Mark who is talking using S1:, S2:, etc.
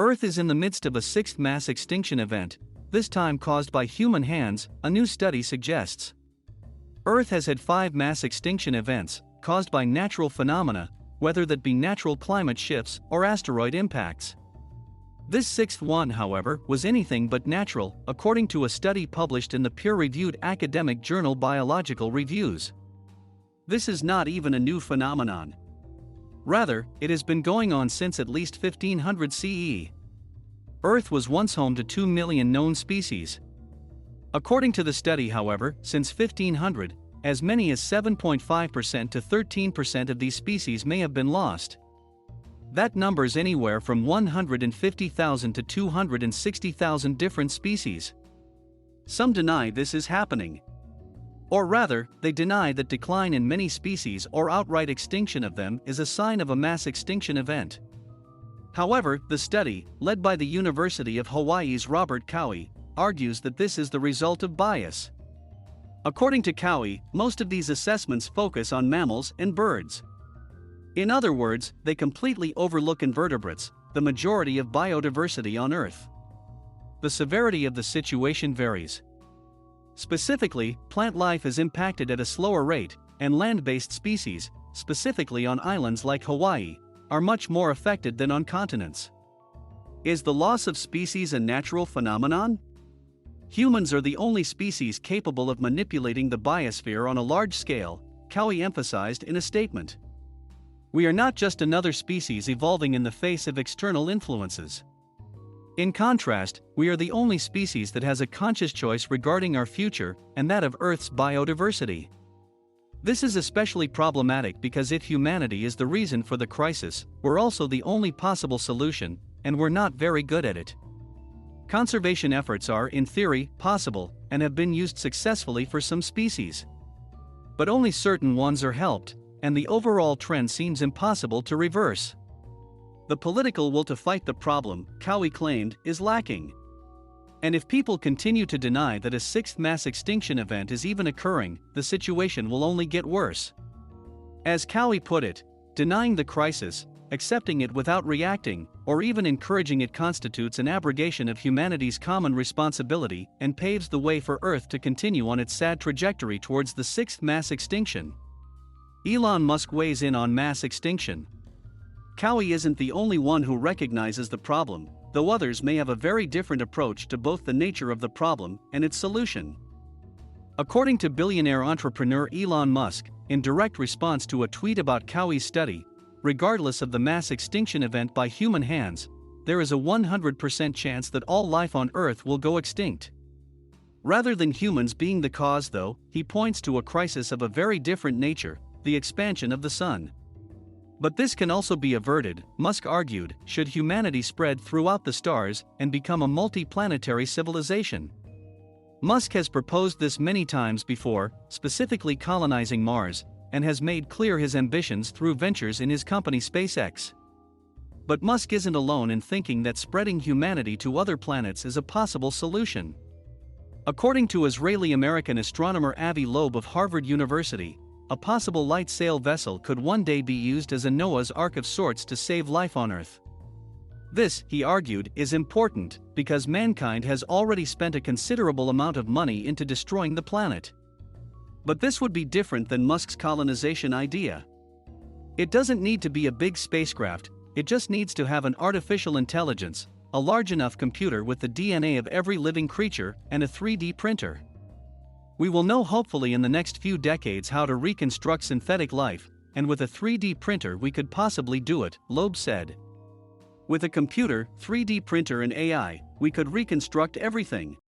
S1: Earth is in the midst of a sixth mass extinction event, this time caused by human hands, a new study suggests. Earth has had 5 mass extinction events, caused by natural phenomena, whether that be natural climate shifts or asteroid impacts. This sixth one, however, was anything but natural, according to a study published in the peer-reviewed academic journal Biological Reviews. This is not even a new phenomenon. Rather, it has been going on since at least 1500 CE. Earth was once home to 2 million known species. According to the study, however, since 1500, as many as 7.5% to 13% of these species may have been lost. That number's anywhere from 150,000 to 260,000 different species. Some deny this is happening. Or rather, they deny that decline in many species or outright extinction of them is a sign of a mass extinction event. However, the study, led by the University of Hawaii's Robert Cowie, argues that this is the result of bias. According to Cowie, most of these assessments focus on mammals and birds. In other words, they completely overlook invertebrates, the majority of biodiversity on Earth. The severity of the situation varies. Specifically, plant life is impacted at a slower rate, and land-based species, specifically on islands like Hawaii, are much more affected than on continents. Is the loss of species a natural phenomenon? Humans are the only species capable of manipulating the biosphere on a large scale, Cowie emphasized in a statement. We are not just another species evolving in the face of external influences. In contrast, we are the only species that has a conscious choice regarding our future, and that of Earth's biodiversity. This is especially problematic because if humanity is the reason for the crisis, we're also the only possible solution, and we're not very good at it. Conservation efforts are, in theory, possible, and have been used successfully for some species. But only certain ones are helped, and the overall trend seems impossible to reverse. The political will to fight the problem, Cowie claimed, is lacking. And if people continue to deny that a sixth mass extinction event is even occurring, the situation will only get worse. As Cowie put it, denying the crisis, accepting it without reacting, or even encouraging it constitutes an abrogation of humanity's common responsibility and paves the way for Earth to continue on its sad trajectory towards the sixth mass extinction. Elon Musk weighs in on mass extinction. Cowie isn't the only one who recognizes the problem, though others may have a very different approach to both the nature of the problem and its solution. According to billionaire entrepreneur Elon Musk, in direct response to a tweet about Cowie's study, regardless of the mass extinction event by human hands, there is a 100% chance that all life on Earth will go extinct. Rather than humans being the cause, though, he points to a crisis of a very different nature, the expansion of the sun. But this can also be averted, Musk argued, should humanity spread throughout the stars and become a multi-planetary civilization. Musk has proposed this many times before, specifically colonizing Mars, and has made clear his ambitions through ventures in his company SpaceX. But Musk isn't alone in thinking that spreading humanity to other planets is a possible solution. According to Israeli-American astronomer Avi Loeb of Harvard University, a possible light sail vessel could one day be used as a Noah's Ark of sorts to save life on Earth. This, he argued, is important because mankind has already spent a considerable amount of money into destroying the planet. But this would be different than Musk's colonization idea. It doesn't need to be a big spacecraft, it just needs to have an artificial intelligence, a large enough computer with the DNA of every living creature, and a 3D printer. We will know hopefully in the next few decades how to reconstruct synthetic life, and with a 3D printer we could possibly do it, Loeb said. With a computer, 3D printer and AI, we could reconstruct everything.